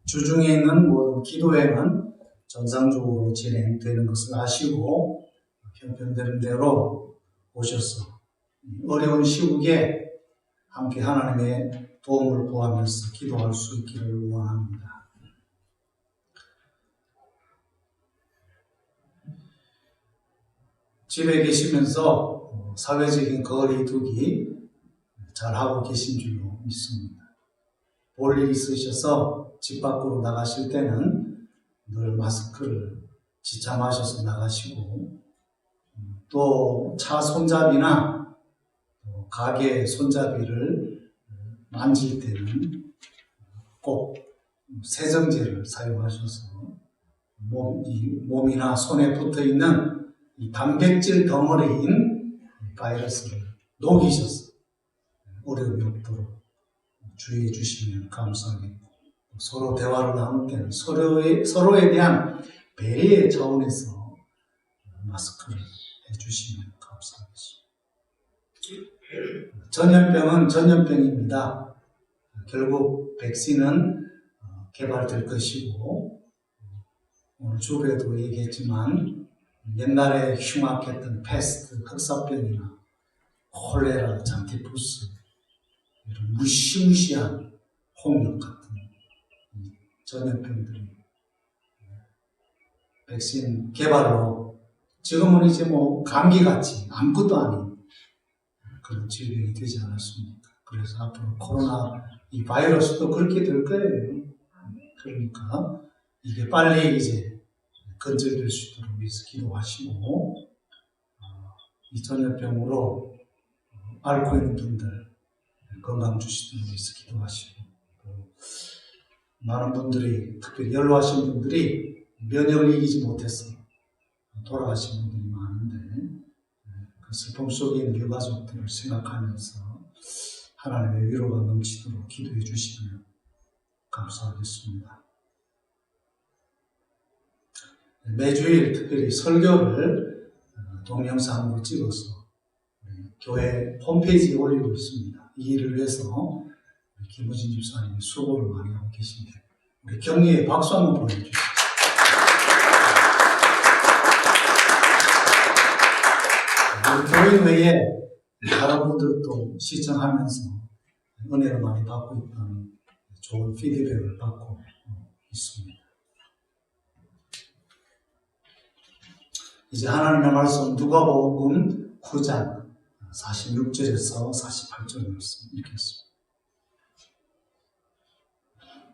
주중에 있는 모든 기도회는 정상적으로 진행되는 것을 아시고 형편되는 대로 오셔서 어려운 시국에 함께 하나님의 도움을 구하면서 기도할 수 있기를 원합니다. 집에 계시면서 사회적인 거리 두기 잘하고 계신 줄로 믿습니다. 볼 일이 있으셔서 집 밖으로 나가실 때는 늘 마스크를 지참하셔서 나가시고, 또 차 손잡이나 가게 손잡이를 만질 때는 꼭 세정제를 사용하셔서 몸이나 손에 붙어있는 이 단백질 덩어리인 바이러스를 녹이셔서 어려움이 없도록 주의해 주시면 감사하겠고, 서로 대화를 나눌 때는 서로에 대한 배려의 차원에서 마스크를 해주시면 감사하겠습니다. 전염병은 전염병입니다. 결국 백신은 개발될 것이고, 오늘 주부에도 얘기했지만 옛날에 흉악했던 패스트, 흑사병이나 콜레라, 잔티푸스, 이런 무시무시한 홍역 같은 전염병들이 백신 개발로 지금은 이제 감기같이 아무것도 아닌 그런 질병이 되지 않았습니까? 그래서 앞으로 코로나 이 바이러스도 그렇게 될 거예요. 그러니까 이게 빨리 이제 건절될 수 있도록 위해서 기도하시고, 이 전염병으로 앓고 있는 분들 건강 주시도록 위해서 기도하시고, 많은 분들이, 특별히 연로하신 분들이 면역을 이기지 못해서 돌아가신 분들이 많은데, 그 슬픔 속에 있는 유가족들을 생각하면서 하나님의 위로가 넘치도록 기도해 주시면 감사하겠습니다. 매주일 특별히 설교를 동영상으로 찍어서 교회 홈페이지에 올리고 있습니다. 이 일을 위해서 김우진 집사님이 수고를 많이 하고 계신데, 우리 격려의 박수 한번 보내주십시오. 우리 교인 외에 다른 분들도 시청하면서 은혜를 많이 받고 있다는 좋은 피드백을 받고 있습니다. 이제 하나님의 말씀 누가복음 9장 46절에서 48절 말씀 읽겠습니다.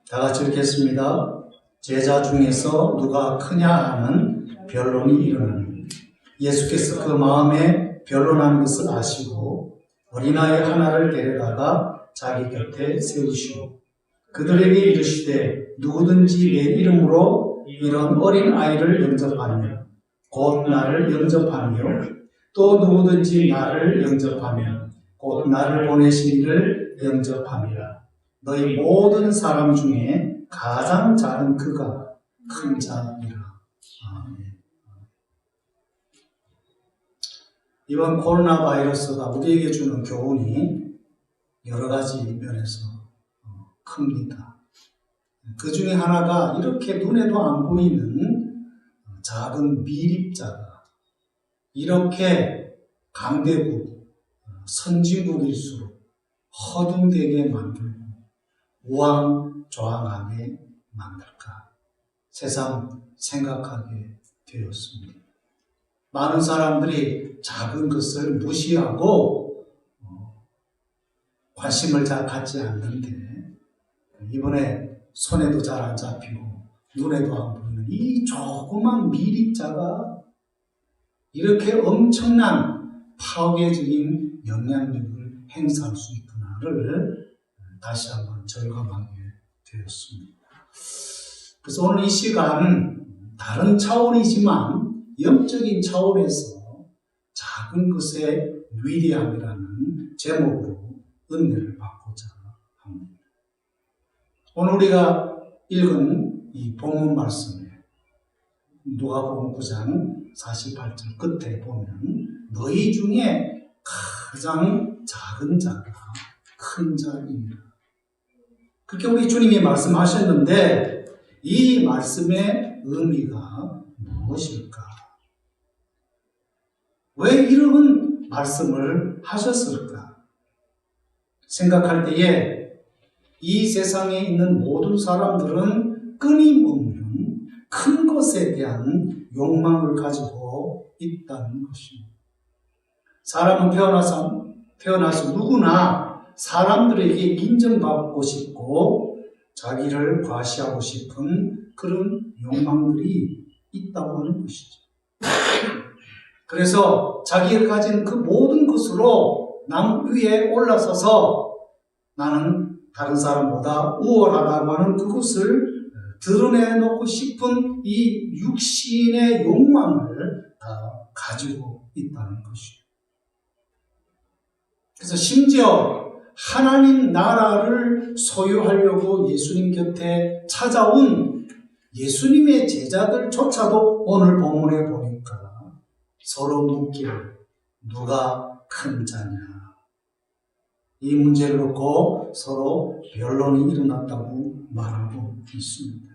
다 같이 읽겠습니다. 제자 중에서 누가 크냐 하는 변론이 일어나니 예수께서 그 마음에 변론하는 것을 아시고 어린아이 하나를 데려다가 자기 곁에 세우시고 그들에게 이르시되 누구든지 내 이름으로 이런 어린 아이를 영접하며 곧 나를 영접하며 또 누구든지 나를 영접하며 곧 나를 보내신 이를 영접함이라. 너희 모든 사람 중에 가장 작은 그가 큰 자이라. 아멘. 이번 코로나 바이러스가 우리에게 주는 교훈이 여러 가지 면에서 큽니다. 그 중에 하나가 이렇게 눈에도 안 보이는 작은 미립자가 이렇게 강대국, 선진국일수록 허둥대게 만들고 우왕좌왕하게 만들까 세상 생각하게 되었습니다. 많은 사람들이 작은 것을 무시하고 관심을 잘 갖지 않는데, 이번에 손에도 잘 안 잡히고 눈에도 안 보이는 이 조그만 미립자가 이렇게 엄청난 파괴적인 영향력을 행사할 수 있구나를 다시 한번 절감하게 되었습니다. 그래서 오늘 이 시간 다른 차원이지만 영적인 차원에서 작은 것의 위대함이라는 제목으로 은혜를 받고자 합니다. 오늘 우리가 읽은 이 본문 말씀에 누가복음 9장 48절 끝에 보면 너희 중에 가장 작은 자가 큰 자이니라. 그렇게 우리 주님이 말씀하셨는데 이 말씀의 의미가 무엇일까? 왜 이런 말씀을 하셨을까? 생각할 때에 이 세상에 있는 모든 사람들은 끊임없는 큰 것에 대한 욕망을 가지고 있다는 것입니다. 사람은 태어나서 누구나 사람들에게 인정받고 싶고 자기를 과시하고 싶은 그런 욕망들이 있다고 하는 것이죠. 그래서 자기가 가진 그 모든 것으로 남 위에 올라서서 나는 다른 사람보다 우월하다고 하는 그것을 드러내놓고 싶은 이 육신의 욕망을 가지고 있다는 것이죠. 그래서 심지어 하나님 나라를 소유하려고 예수님 곁에 찾아온 예수님의 제자들조차도 오늘 본문에 보니까 서로 묻기를 누가 큰 자냐, 이 문제를 놓고 서로 변론이 일어났다고 말하고 있습니다.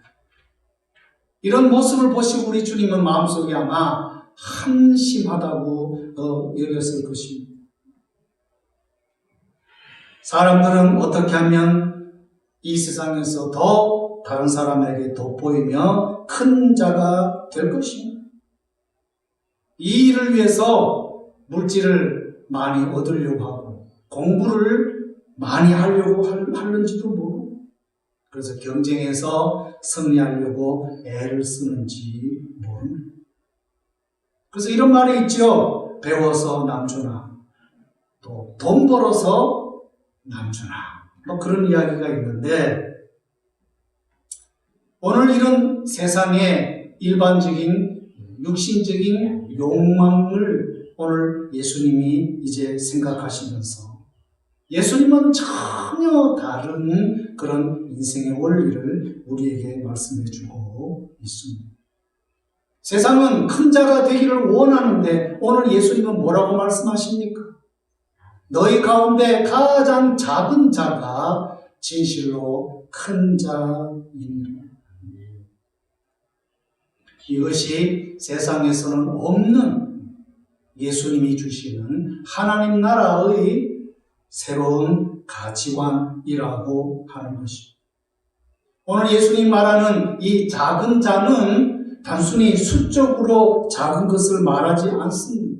이런 모습을 보시고 우리 주님은 마음속에 아마 한심하다고 여겼을 것입니다. 사람들은 어떻게 하면 이 세상에서 더 다른 사람에게 돋보이며 큰 자가 될 것입니다. 이 일을 위해서 물질을 많이 얻으려고 하고 공부를 많이 하려고 하는지도 모르고 그래서 경쟁에서 승리하려고 애를 쓰는지 모릅니다. 그래서 이런 말이 있죠. 배워서 남주나 또 돈 벌어서 남주나 뭐 그런 이야기가 있는데 오늘 이런 세상의 일반적인 육신적인 욕망을 오늘 예수님이 이제 생각하시면서 예수님은 전혀 다른 그런 인생의 원리를 우리에게 말씀해 주고 있습니다. 세상은 큰 자가 되기를 원하는데 오늘 예수님은 뭐라고 말씀하십니까? 너희 가운데 가장 작은 자가 진실로 큰 자이니라. 이것이 세상에서는 없는 예수님이 주시는 하나님 나라의 새로운 가치관이라고 하는 것입니다. 오늘 예수님 말하는 이 작은 자는 단순히 수적으로 작은 것을 말하지 않습니다.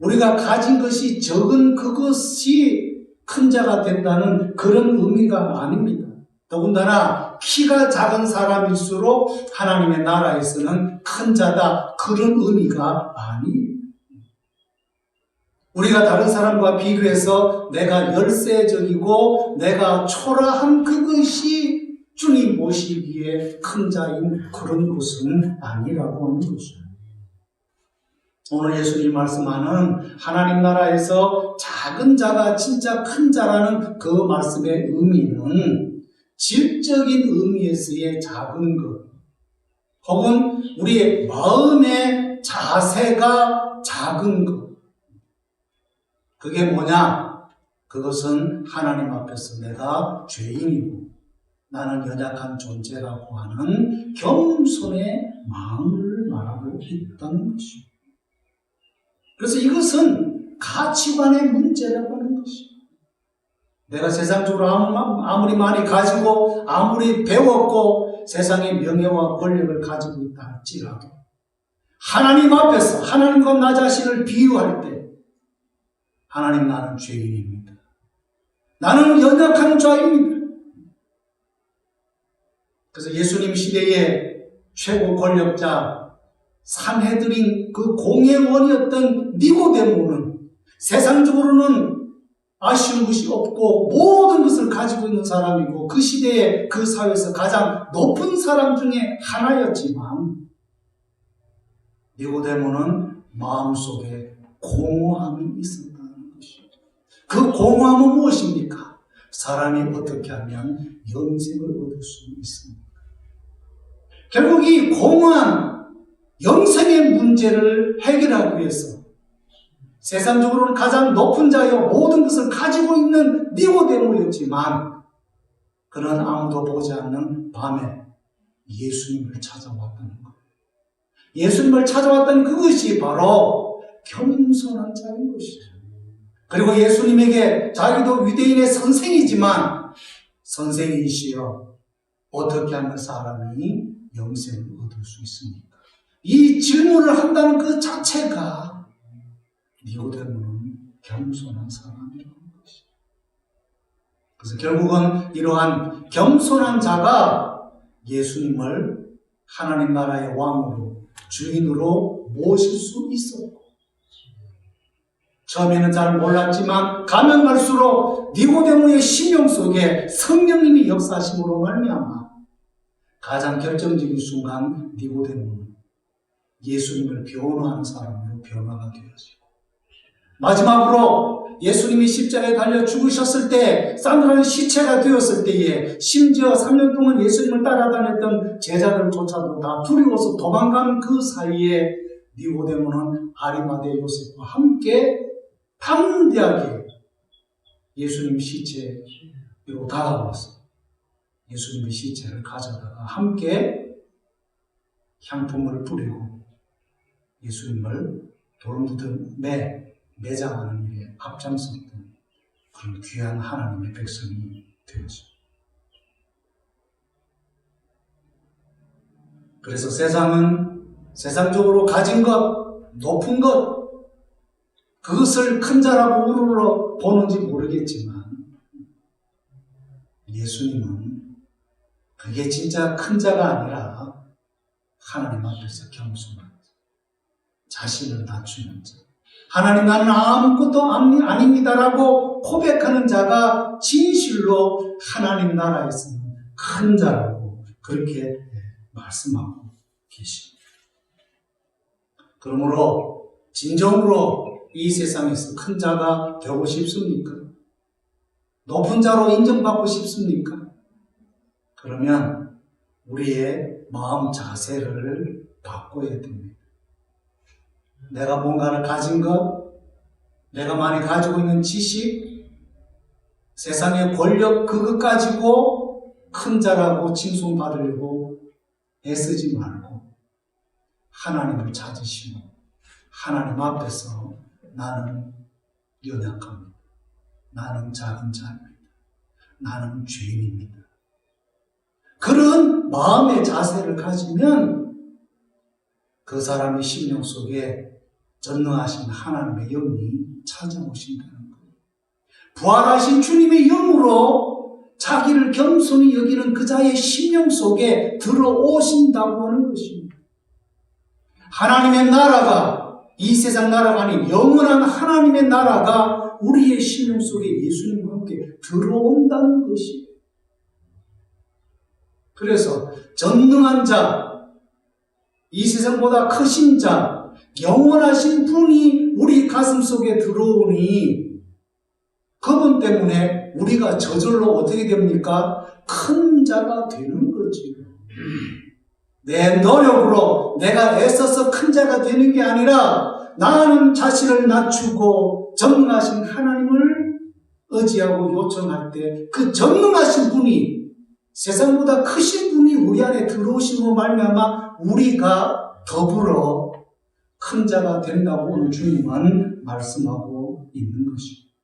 우리가 가진 것이 적은 그것이 큰 자가 된다는 그런 의미가 아닙니다. 더군다나 키가 작은 사람일수록 하나님의 나라에서는 큰 자다 그런 의미가 아니에요. 우리가 다른 사람과 비교해서 내가 열세적이고 내가 초라한 그것이 주님 모시기에 큰 자인 그런 것은 아니라고 하는 것입니다. 오늘 예수님 말씀하는 하나님 나라에서 작은 자가 진짜 큰 자라는 그 말씀의 의미는 질적인 의미에서의 작은 것 혹은 우리의 마음의 자세가 작은 것 그게 뭐냐? 그것은 하나님 앞에서 내가 죄인이고 나는 연약한 존재라고 하는 겸손의 마음을 말하고 있다는 것입니다. 그래서 이것은 가치관의 문제라고 하는 것입니다. 내가 세상적으로 아무리 많이 가지고 아무리 배웠고 세상의 명예와 권력을 가지고 있다 할지라도 하나님 앞에서 하나님과 나 자신을 비유할 때 하나님 나는 죄인입니다. 나는 연약한 자입니다. 그래서 예수님 시대의 최고 권력자 산헤드린 그 공회원이었던 니고데모는 세상적으로는 아쉬운 것이 없고 모든 것을 가지고 있는 사람이고 그 시대에 그 사회에서 가장 높은 사람 중에 하나였지만 니고데모는 마음속에 공허함이 있었다는 것입니다. 그 공허함은 무엇입니까? 사람이 어떻게 하면 영생을 얻을 수 있습니까? 결국 이 공허한 영생의 문제를 해결하기 위해서 세상적으로는 가장 높은 자여 모든 것을 가지고 있는 니고데모였지만 그는 아무도 보지 않는 밤에 예수님을 찾아왔다는 것. 예수님을 찾아왔다는 그것이 바로 겸손한 자인 것이죠. 그리고 예수님에게 자기도 유대인의 선생이지만 선생이시여 어떻게 하면 사람이 영생을 얻을 수 있습니까? 이 질문을 한다는 그 자체가 니고데모는 겸손한 사람이라는 것이죠. 그래서 결국은 이러한 겸손한 자가 예수님을 하나님 나라의 왕으로 주인으로 모실 수 있었고 처음에는 잘 몰랐지만 가면 갈수록 니고데모의 심령 속에 성령님이 역사하심으로 말미암아 가장 결정적인 순간 니고데모는 예수님을 변호하는 사람으로 변화가 되어지고 마지막으로 예수님이 십자가에 달려 죽으셨을 때 쌍둥이 시체가 되었을 때에 심지어 3년 동안 예수님을 따라다녔던 제자들조차도 다 두려워서 도망간 그 사이에 니고데모는 아리마대 요셉과 함께 담대하게 예수님 시체로 다가와서 예수님의 시체를 가져다가 함께 향품을 뿌리고 예수님을 돌무덤 매장하는 일에 앞장섰던 그런 귀한 하나님의 백성이 되었죠. 그래서 세상은 세상적으로 가진 것, 높은 것, 그것을 큰 자라고 우러러 보는지 모르겠지만 예수님은 그게 진짜 큰 자가 아니라 하나님 앞에서 겸손한 자, 자신을 낮추는 자, 하나님 나는 아무것도 아닙니다라고 고백하는 자가 진실로 하나님 나라에서는 큰 자라고 그렇게 말씀하고 계십니다. 그러므로 진정으로 이 세상에서 큰 자가 되고 싶습니까? 높은 자로 인정받고 싶습니까? 그러면 우리의 마음 자세를 바꿔야 됩니다. 내가 뭔가를 가진 것, 내가 많이 가지고 있는 지식, 세상의 권력 그것 가지고 큰 자라고 칭송받으려고 애쓰지 말고 하나님을 찾으시고 하나님 앞에서 나는 연약합니다. 나는 작은 자입니다. 나는 죄인입니다. 그런 마음의 자세를 가지면 그 사람의 심령 속에 전능하신 하나님의 영이 찾아오신다는 거예요. 부활하신 주님의 영으로 자기를 겸손히 여기는 그 자의 심령 속에 들어오신다고 하는 것입니다. 하나님의 나라가 이 세상 나라가 아닌 영원한 하나님의 나라가 우리의 심령 속에 예수님과 함께 들어온다는 것이에요. 그래서 전능한 자, 이 세상보다 크신 자, 영원하신 분이 우리 가슴 속에 들어오니 그분 때문에 우리가 저절로 어떻게 됩니까? 큰 자가 되는 거지. 내 노력으로 내가 애써서 큰 자가 되는 게 아니라 나는 자신을 낮추고 전능하신 하나님을 의지하고 요청할 때 그 전능하신 분이 세상보다 크신 분이 우리 안에 들어오심으로 말미암아 우리가 더불어 큰 자가 된다고 오늘 주님은 말씀하고 있는 것입니다.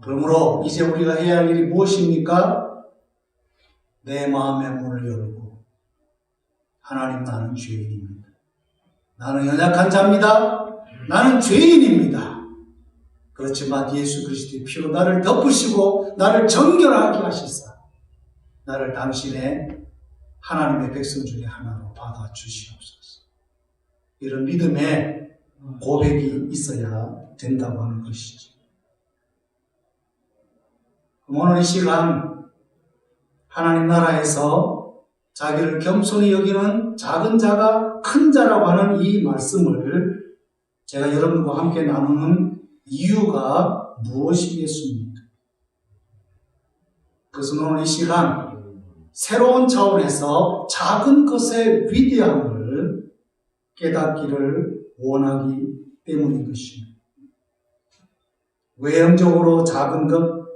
그러므로 이제 우리가 해야 할 일이 무엇입니까? 내 마음의 문을 열고 하나님 나는 죄인입니다. 나는 연약한 자입니다. 나는 죄인입니다. 그렇지만 예수 그리스도의 피로 나를 덮으시고 나를 정결하게 하시사 나를 당신의 하나님의 백성 중에 하나로 받아주시옵소서. 이런 믿음의 고백이 있어야 된다고 하는 것이죠. 오늘 이 시간 하나님 나라에서 자기를 겸손히 여기는 작은 자가 큰 자라고 하는 이 말씀을 제가 여러분과 함께 나누는 이유가 무엇이겠습니까? 그것은 오늘 이 시간 새로운 차원에서 작은 것의 위대함을 깨닫기를 원하기 때문인 것입니다. 외형적으로 작은 것,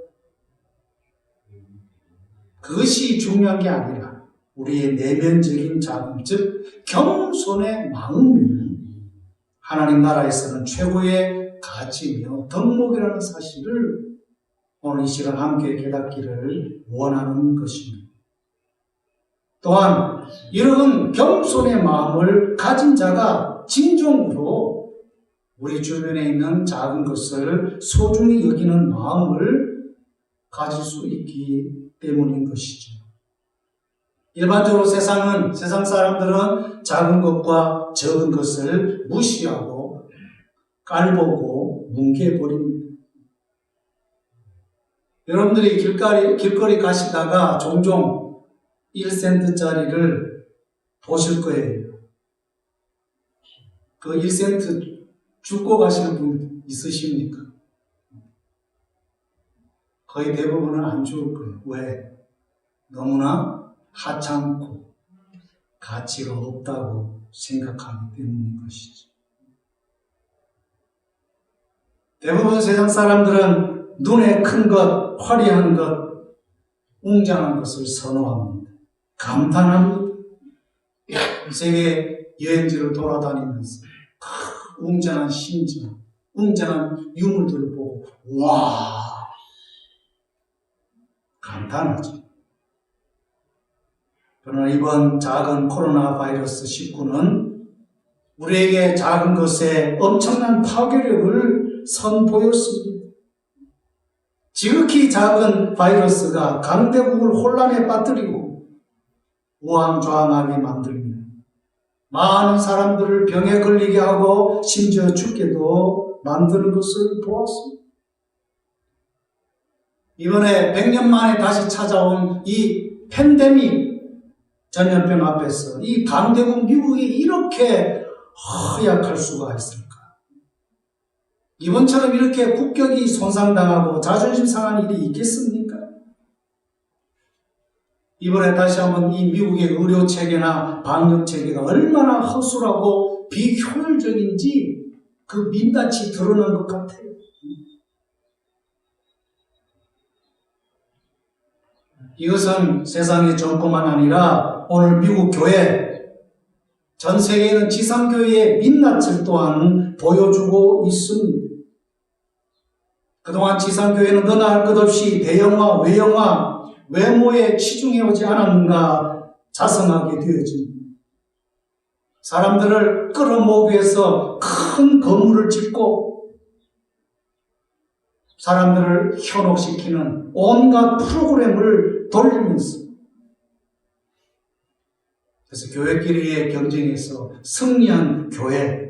그것이 중요한 게 아니라 우리의 내면적인 자금, 즉 겸손의 마음이 하나님 나라에서는 최고의 가치며 덕목이라는 사실을 오늘 이 시간 함께 깨닫기를 원하는 것입니다. 또한 이런 겸손의 마음을 가진 자가 진정으로 우리 주변에 있는 작은 것을 소중히 여기는 마음을 가질 수 있기 때문인 것이죠. 일반적으로 세상 사람들은 작은 것과 적은 것을 무시하고 깔보고 뭉개버립니다. 여러분들이 길거리 가시다가 종종 1센트짜리를 보실 거예요. 그 1센트 줍고 가시는 분 있으십니까? 거의 대부분은 안 줄 거예요. 왜? 너무나 하찮고 가치가 없다고 생각하기 때문인 것이죠. 대부분 세상 사람들은 눈에 큰 것, 화려한 것, 웅장한 것을 선호합니다. 감탄합니다. 세계 여행지를 돌아다니면서 웅장한 심정, 웅장한 유물들을 보고 와 감탄하죠. 그러나 이번 작은 코로나 바이러스 19는 우리에게 작은 것에 엄청난 파괴력을 선보였습니다. 지극히 작은 바이러스가 강대국을 혼란에 빠뜨리고 우왕좌왕하게 만들며 많은 사람들을 병에 걸리게 하고 심지어 죽게도 만드는 것을 보았습니다. 이번에 100년 만에 다시 찾아온 이 팬데믹 전염병 앞에서 이 강대국 미국이 이렇게 허약할 수가 있을까? 이번처럼 이렇게 국격이 손상당하고 자존심 상한 일이 있겠습니까? 이번에 다시 한번 이 미국의 의료체계나 방역체계가 얼마나 허술하고 비효율적인지 그 민낯이 드러난 것 같아요. 이것은 세상의 정권만 아니라 오늘 미국 교회, 전 세계에 있는 지상교회의 민낯을 또한 보여주고 있습니다. 그동안 지상교회는 너나 할 것 없이 대형화, 외형화, 외모에 치중해오지 않았는가 자성하게 되어집니다. 사람들을 끌어모으기 위해서 큰 건물을 짓고 사람들을 현혹시키는 온갖 프로그램을 돌리면서 그래서 교회끼리의 경쟁에서 승리한 교회,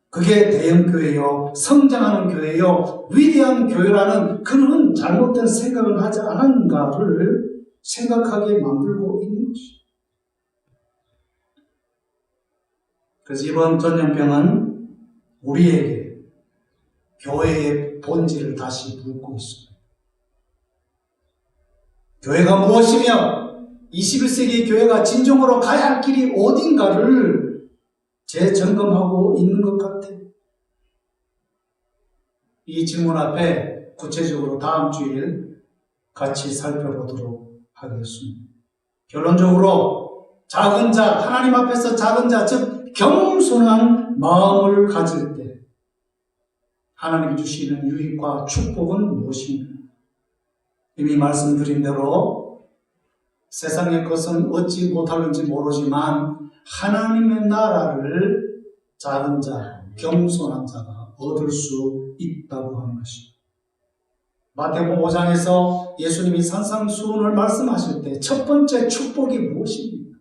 그게 대형교회요, 성장하는 교회요, 위대한 교회라는 그런 잘못된 생각을 하지 않았는가를 생각하게 만들고 있는 것이죠. 그래서 이번 전염병은 우리에게 교회의 본질을 다시 묻고 있습니다. 교회가 무엇이며 21세기 교회가 진정으로 가야 할 길이 어딘가를 재점검하고 있는 것 같아요. 이 질문 앞에 구체적으로 다음 주일 같이 살펴보도록 하겠습니다. 결론적으로 작은 자, 하나님 앞에서 작은 자, 즉 겸손한 마음을 가질 때 하나님이 주시는 유익과 축복은 무엇입니까? 이미 말씀드린 대로 세상의 것은 얻지 못하는지 모르지만 하나님의 나라를 작은 자, 겸손한 자가 얻을 수 있다고 하는 것입니다. 마태복음 5장에서 예수님이 산상수훈을 말씀하실 때 첫 번째 축복이 무엇입니까?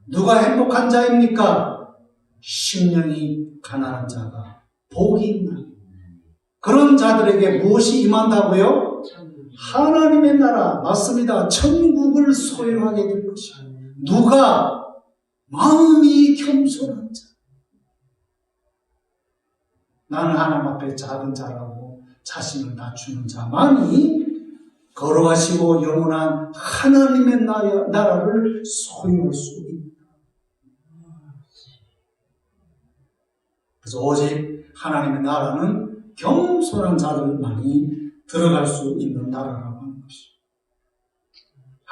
누가 행복한 자입니까? 심령이 가난한 자가 복이 있나? 그런 자들에게 무엇이 임한다고요? 하나님의 나라, 맞습니다. 천국을 소유하게 될 것입니다. 누가? 마음이 겸손한 자. 나는 하나님 앞에 작은 자라고 자신을 낮추는 자만이 걸어가시고 영원한 하나님의 나라를 소유할 수 있다. 그래서 오직 하나님의 나라는 겸손한 자들만이 들어갈 수 있는 나라라고 하는 것입니다.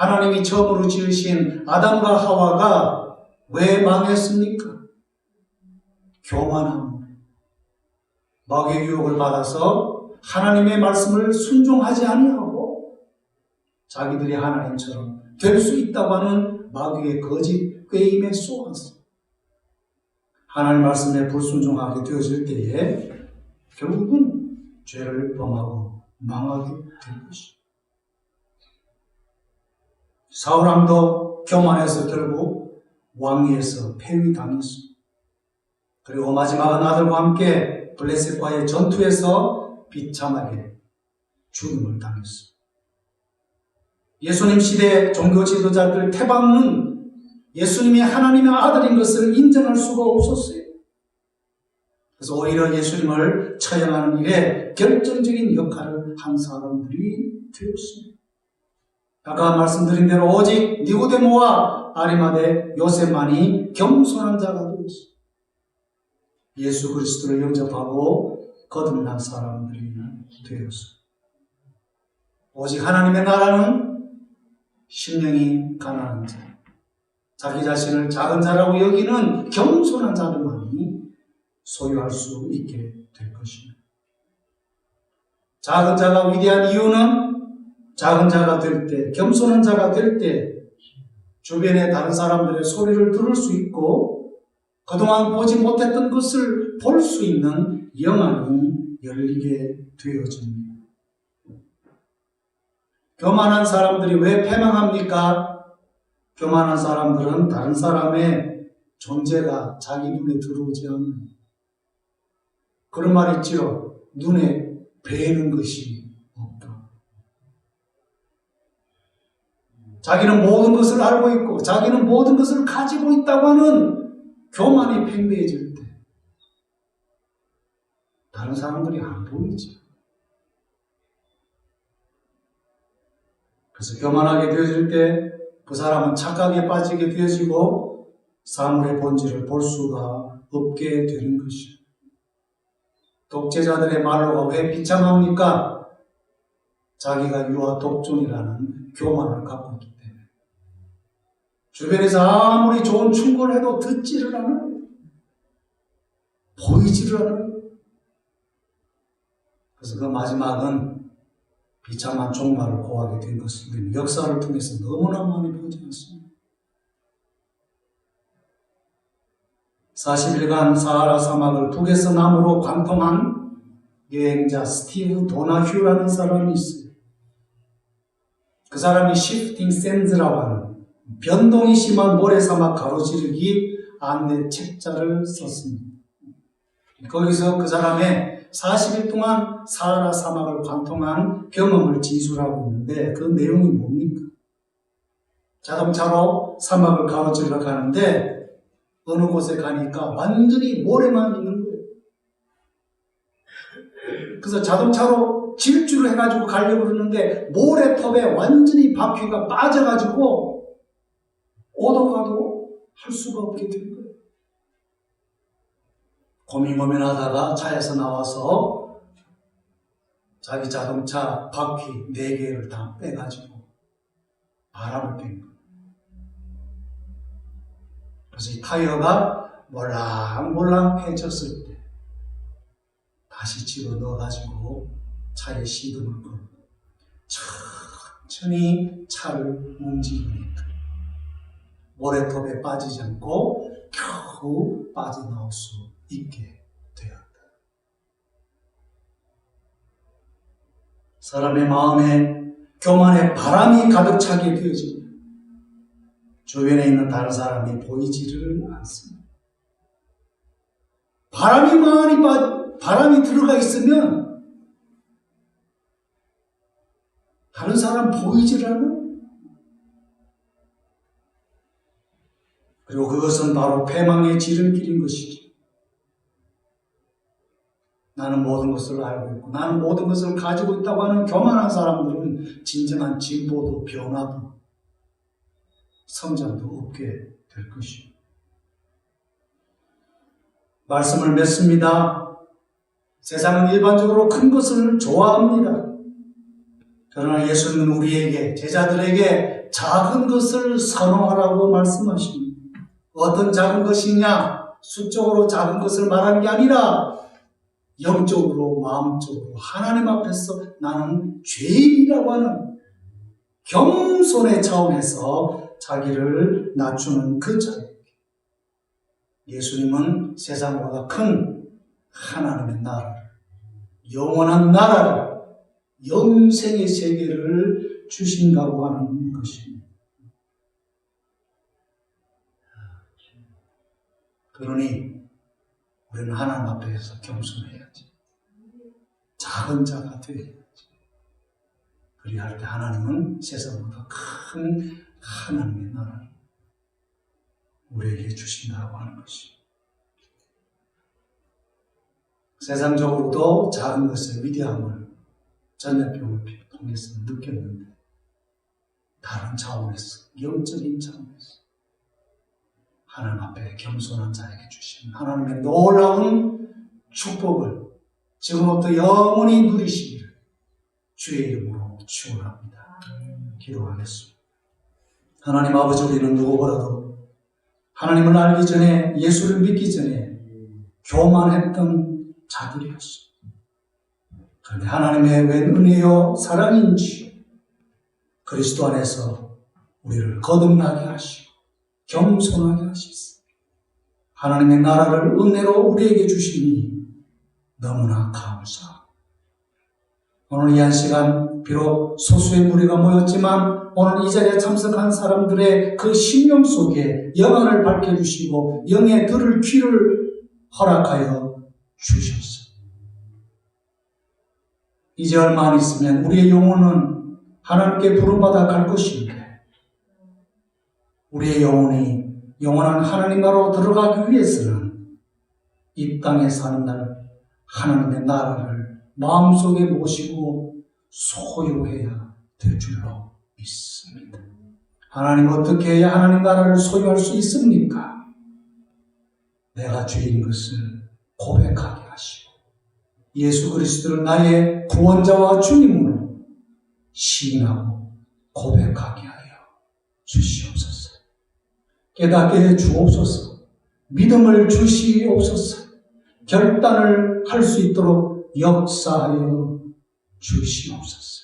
하나님이 처음으로 지으신 아담과 하와가 왜 망했습니까? 교만함. 마귀의 유혹을 받아서 하나님의 말씀을 순종하지 아니하고 자기들이 하나님처럼 될 수 있다고 하는 마귀의 거짓 꾀임에 속았어. 하나님 말씀에 불순종하게 되어질 때에 결국은 죄를 범하고 망하게 될 것이죠. 사울왕도 교만해서 결국 왕위에서 폐위당했습니다. 그리고 마지막은 아들과 함께 블레셋과의 전투에서 비참하게 죽음을 당했습니다. 예수님 시대 종교 지도자들 태방은 예수님이 하나님의 아들인 것을 인정할 수가 없었어요. 그래서 오히려 예수님을 처형하는 일에 결정적인 역할을 한 사람들이 되었습니다. 아까 말씀드린 대로 오직 니고데모와 아리마대 요셉만이 겸손한 자가 되었습니다. 예수 그리스도를 영접하고 거듭난 사람들이 되었습니다. 오직 하나님의 나라는 심령이 가난한 자, 자기 자신을 작은 자라고 여기는 겸손한 자들만이 소유할 수 있게 될 것입니다. 작은 자가 위대한 이유는 작은 자가 될 때, 겸손한 자가 될 때 주변의 다른 사람들의 소리를 들을 수 있고 그동안 보지 못했던 것을 볼 수 있는 영안이 열리게 되어집니다. 교만한 사람들이 왜 패망합니까? 교만한 사람들은 다른 사람의 존재가 자기 눈에 들어오지 않는 그런 말 있지요. 눈에 뵈는 것이 없다. 자기는 모든 것을 알고 있고 자기는 모든 것을 가지고 있다고 하는 교만이 팽배해질 때 다른 사람들이 안 보이죠. 그래서 교만하게 되어질 때 그 사람은 착각에 빠지게 되어지고 사물의 본질을 볼 수가 없게 되는 것이죠. 독재자들의 말로가 왜 비참합니까? 자기가 유아 독존이라는 교만을 갖고 있기 때문에 주변에서 아무리 좋은 충고를 해도 듣지를 않아요. 보이지를 않아요. 그래서 그 마지막은 비참한 종말을 고하게 된 것을 역사를 통해서 너무나 많이 보지 않습니다. 40일간 사하라 사막을 북에서 남으로 관통한 여행자 스티브 도나휴라는 사람이 있어요. 그 사람이 시프팅 샌드라고 하는 변동이 심한 모래사막 가로지르기 안내 책자를 썼습니다. 거기서 그 사람의 40일 동안 사하라 사막을 관통한 경험을 진술하고 있는데 그 내용이 뭡니까? 자동차로 사막을 가로질러 가는데 어느 곳에 가니까 완전히 모래만 있는 거예요. 그래서 자동차로 질주를 해가지고 가려고 그러는데 모래톱에 완전히 바퀴가 빠져가지고 오도 가도 할 수가 없게 된 거예요. 고민하다가 차에서 나와서 자기 자동차 바퀴 4개를 다 빼가지고 바람을 뺀 거예요. 그래서 이 타이어가 몰랑몰랑해졌을 때 다시 집어 넣어가지고 차에 시동을 걸고 천천히 차를 움직이니까 모래톱에 빠지지 않고 겨우 빠져나올 수 있게 되었다. 사람의 마음에 교만의 바람이 가득 차게 되어집니다. 주변에 있는 다른 사람이 보이지를 않습니다. 바람이 들어가 있으면 다른 사람 보이지를 않아요. 그리고 그것은 바로 패망의 지름길인 것이죠. 나는 모든 것을 알고 있고 나는 모든 것을 가지고 있다고 하는 교만한 사람들은 진정한 진보도 변화도 성장도 없게 될 것이요. 말씀을 맺습니다. 세상은 일반적으로 큰 것을 좋아합니다. 그러나 예수님은 우리에게 제자들에게 작은 것을 선호하라고 말씀하십니다. 어떤 작은 것이냐? 수적으로 작은 것을 말하는 게 아니라 영적으로, 마음적으로 하나님 앞에서 나는 죄인이라고 하는 겸손의 차원에서 자기를 낮추는 그 자리. 예수님은 세상보다 큰 하나님의 나라를, 영원한 나라를, 영생의 세계를 주신다고 하는 것입니다. 그러니 우리는 하나님 앞에서 겸손해야지. 작은 자가 되어야지. 그리할 때 하나님은 세상보다 큰 하나님의 나라를 우리에게 주신다고 하는 것입니다. 세상적으로도 작은 것의 위대함을 전염병을 통해서 느꼈는데 다른 차원에서, 영적인 차원에서 하나님 앞에 겸손한 자에게 주신 하나님의 놀라운 축복을 지금부터 영원히 누리시기를 주의 이름으로 축원합니다. 기도하겠습니다. 하나님 아버지, 우리는 누구보다도 하나님을 알기 전에, 예수를 믿기 전에 교만했던 자들이었습니다. 그런데 하나님의 웬 은혜요 사랑인지 그리스도 안에서 우리를 거듭나게 하시고 겸손하게 하시소. 하나님의 나라를 은혜로 우리에게 주시니 너무나 감사합니다. 오늘 이 한 시간 비록 소수의 무리가 모였지만 오늘 이 자리에 참석한 사람들의 그 심령 속에 영안을 밝혀주시고 영의 들을 귀를 허락하여 주셨습니다. 이제 얼마 안 있으면 우리의 영혼은 하나님께 부름받아 갈 것인데 우리의 영혼이 영원한 하나님 나라로 들어가기 위해서는 이 땅에 사는 날 하나님의 나라를 마음속에 모시고 소유해야 될 줄로 믿습니다. 하나님, 어떻게 해야 하나님 나라를 소유할 수 있습니까? 내가 죄인 것을 고백하게 하시고 예수 그리스도를 나의 구원자와 주님으로 시인하고 고백하게 하여 주시옵소서. 깨닫게 해 주옵소서. 믿음을 주시옵소서. 결단을 할 수 있도록 역사하여 주시옵소서.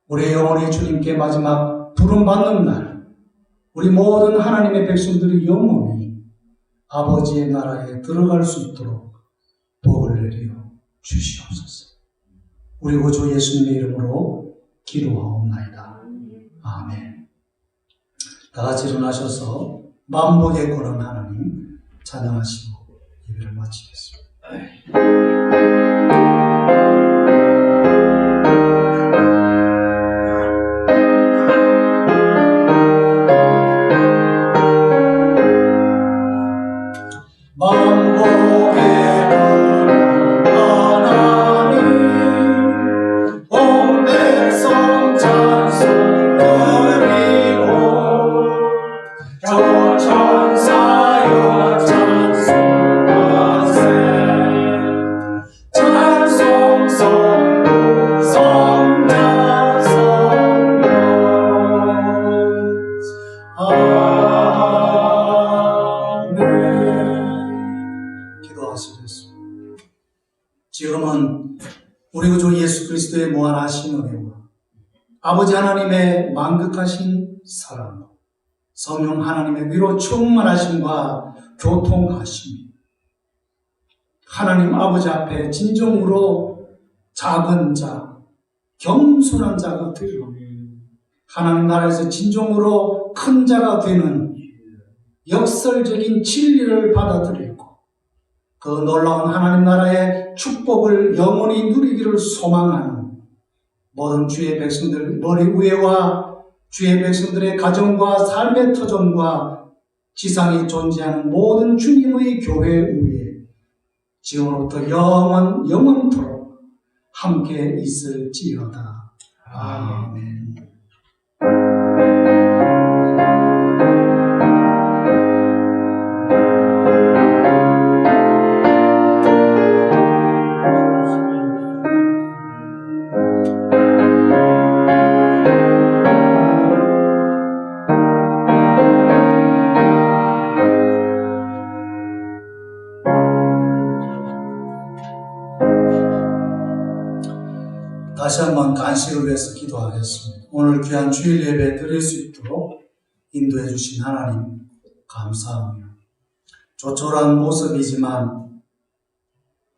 우리의 영혼이 주님께 마지막 부름받는 날 우리 모든 하나님의 백성들의 영혼이 아버지의 나라에 들어갈 수 있도록 복을 내려 주시옵소서. 우리 구주 예수님의 이름으로 기도하옵나이다. 아멘. 다 같이 일어나셔서 만복의 권한 하나님 찬양하시고 예배를 마치겠습니다. 지금은 우리 구주 예수 그리스도의 무한하신 은혜와 아버지 하나님의 만극하신 사랑, 성령 하나님의 위로 충만하심과 교통하심이 하나님 아버지 앞에 진정으로 작은 자, 겸손한 자가 되고 하나님 나라에서 진정으로 큰 자가 되는 역설적인 진리를 받아들이고 그 놀라운 하나님 나라의 축복을 영원히 누리기를 소망하는 모든 주의 백성들 머리 위에와 주의 백성들의 가정과 삶의 터전과 지상에 존재하는 모든 주님의 교회 위에 지금부터 영원토록 함께 있을지어다. 아멘. 다시 한번 간식을 위해서 기도하겠습니다. 오늘 귀한 주일 예배 드릴 수 있도록 인도해 주신 하나님 감사합니다. 조촐한 모습이지만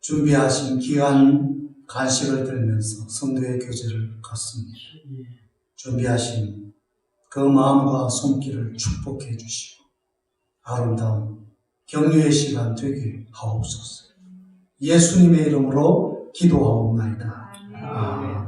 준비하신 귀한 간식을 들면서 성도의 교제를 갖습니다. 준비하신 그 마음과 손길을 축복해 주시고 아름다운 격려의 시간 되게 하옵소서. 예수님의 이름으로 기도하옵나이다. 아멘.